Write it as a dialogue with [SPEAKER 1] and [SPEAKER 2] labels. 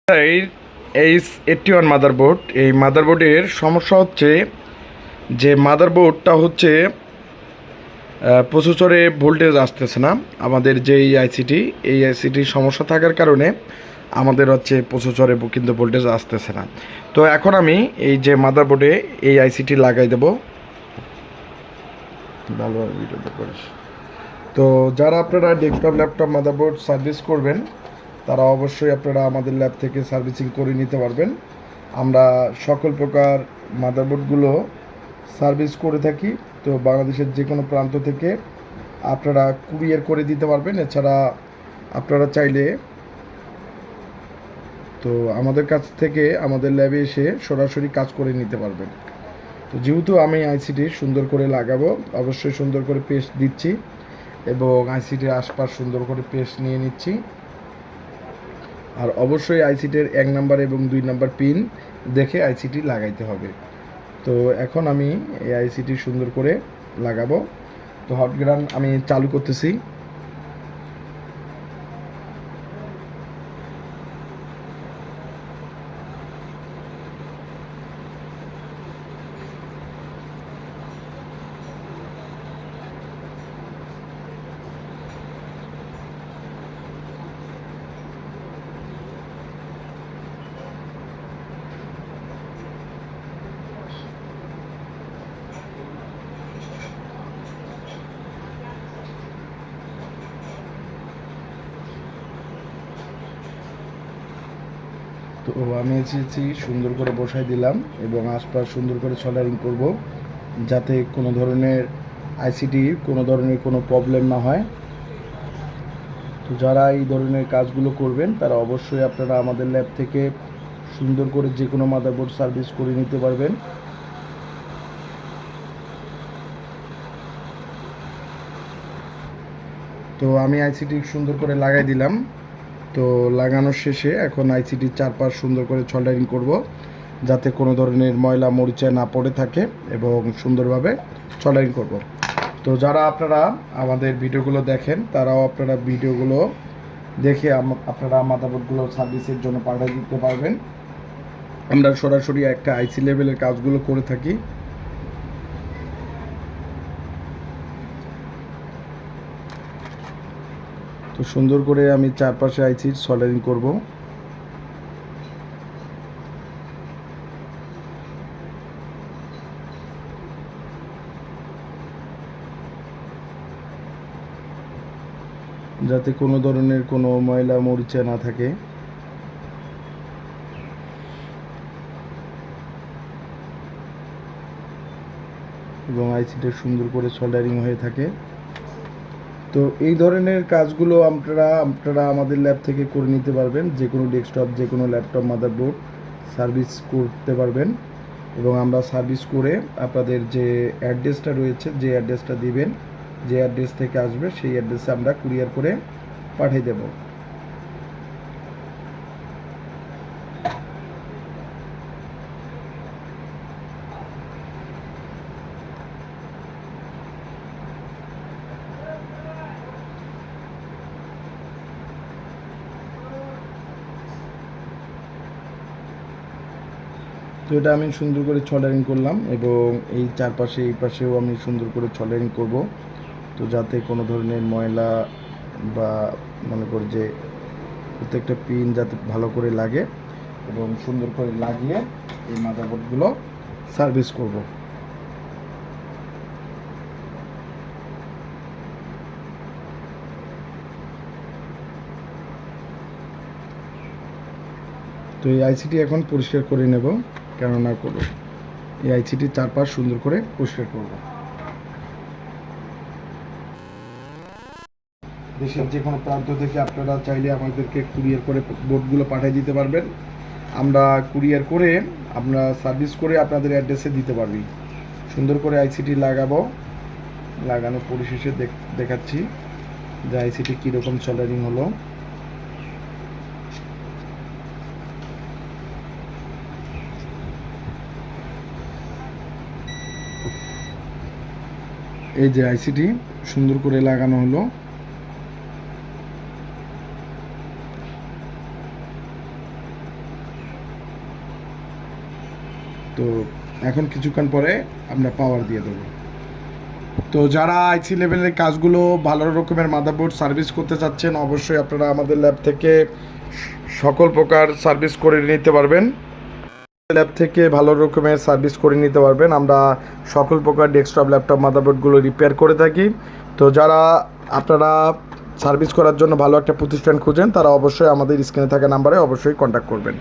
[SPEAKER 1] H81 motherboard, এই মাদারবোর্ডের সমস্যা হচ্ছে যে মাদারবোর্ডটা হচ্ছে প্রসেসরে ভোল্টেজ আসতেছে না। আমাদের যে এই আইসিটির সমস্যা থাকার কারণে আমাদের হচ্ছে প্রসেসরে কিন্তু ভোল্টেজ আসতেছে না। তো এখন আমি এই যে মাদারবোর্ডে এই আইসিটি লাগাই দেব। ভালোভাবে ভিডিওটা করিস। তো যারা আপনারা ডেস্কটপ ল্যাপটপ মাদারবোর্ড সার্ভিস করবেন তারা অবশ্যই আপনারা আমাদের ল্যাব থেকে সার্ভিসিং করে নিতে পারবেন। আমরা সকল প্রকার মাদারবোর্ডগুলো সার্ভিস করে থাকি। তো বাংলাদেশের যে কোনো প্রান্ত থেকে আপনারা কুরিয়ার করে দিতে পারবেন। এছাড়া আপনারা চাইলে তো আমাদের কাছ থেকে আমাদের ল্যাবে এসে সরাসরি কাজ করে নিতে পারবেন। তো যেহেতু আমি আইসিটি সুন্দর করে লাগাবো, অবশ্যই সুন্দর করে পেস্ট দিচ্ছি এবং আইসিটির আশপাশ সুন্দর করে পেস্ট নিয়ে নিচ্ছি। আর অবশ্যই আইসিটির 1 নাম্বার এবং 2 নাম্বার পিন দেখে আইসিটি লাগাইতে হবে। তো এখন আমি এই আইসিটি সুন্দর করে লাগাবো। তো হট গান আমি চালু করতেছি। তো আমি এসেছি সুন্দর করে বসাই দিলাম এবং আশপাশ সুন্দর করে সোল্ডারিং করব, যাতে কোনো ধরনের আইসিটির কোনো প্রবলেম না হয়। তো যারা এই ধরনের কাজগুলো করবেন তারা অবশ্যই আপনারা আমাদের ল্যাব থেকে সুন্দর করে যে কোনো মাদারবোর্ড সার্ভিস করে নিতে পারবেন। তো আমি আইসিটি সুন্দর করে লাগাই দিলাম। তো লাগানোর শেষে এখন আইসিটির চারপাশ সুন্দর করে সোল্ডারিং করব, যাতে কোনো ধরনের ময়লা মরিচা না পড়ে থাকে এবং সুন্দরভাবে সোল্ডারিং করব। তো যারা আপনারা আমাদের ভিডিওগুলো দেখেন তারাও আপনারা ভিডিওগুলো দেখে আপনারা মাদারবোর্ডগুলো সার্ভিসের জন্য পাঠিয়ে দিতে পারবেন। আমরা সরাসরি একটা আইসি লেভেলের কাজগুলো করে থাকি। তো সুন্দর করে আমি চারপাশে আইসির সোল্ডারিং করব। যাতে কোনো ধরনের কোনো ময়লা মরিচা না থাকে। এবং আইসিটা সুন্দর করে সোল্ডারিং হয়ে থাকে। তো এই ধরনের কাজগুলো আপনারা আমাদের ল্যাব থেকে করে নিতে পারবেন। যে কোনো ডেস্কটপ, যে কোনো ল্যাপটপ মাদারবোর্ড সার্ভিস করতে পারবেন এবং আমরা সার্ভিস করে আপনাদের যে অ্যাড্রেসটা রয়েছে, যে অ্যাড্রেসটা দিবেন, যে অ্যাড্রেস থেকে আসবে সেই অ্যাড্রেসে আমরা কুরিয়ার করে পাঠিয়ে দেব। তো এটা আমি সুন্দর করে সোল্ডারিং করলাম এবং এই চারপাশে এই পাশেও আমি সুন্দর করে সোল্ডারিং করব। তো যাতে কোনো ধরনের ময়লা বা মনে করি যে প্রত্যেকটা পিন যাতে ভালো করে লাগে এবং সুন্দর করে লাগিয়ে এই মাদারবোর্ডগুলো সার্ভিস করব। তো এই আইসিটি এখন পরিষ্কার করে নেব, কেননা করবো এই আইসিটির চারপাশ সুন্দর করে পরিষ্কার করব। দেশের যে কোনো প্রান্ত থেকে আপনারা চাইলে আমাদেরকে কুরিয়ার করে বোর্ডগুলো পাঠিয়ে দিতে পারবেন। আমরা কুরিয়ার করে আমরা সার্ভিস করে আপনাদের অ্যাড্রেসে দিতে পারবি। সুন্দর করে আইসিটি লাগাবো, লাগানো পরিশেষে দেখাচ্ছি যে আইসিটি কীরকম সোল্ডারিং হলো। এই যে আইসিটি সুন্দর করে লাগানো হলো। তো এখন কিছুক্ষণ পরে আমরা পাওয়ার দিয়ে দেবো। তো যারা আইসি লেভেলের কাজগুলো ভালো রকমের মাদারবোর্ড সার্ভিস করতে চাচ্ছেন, অবশ্যই আপনারা আমাদের ল্যাব থেকে সকল প্রকার সার্ভিস করে নিতে পারবেন। ল্যাব থেকে ভালো রকমের সার্ভিস করে নিতে পারবেন। আমরা সকল প্রকার ডেস্কটপ ল্যাপটপ মাদারবোর্ডগুলো রিপেয়ার করে থাকি। তো যারা আপনারা সার্ভিস করার জন্য ভালো একটা প্রতিষ্ঠান খুঁজেন, তারা অবশ্যই আমাদের স্ক্রিনে থাকা নাম্বারে অবশ্যই কন্ট্যাক্ট করবেন।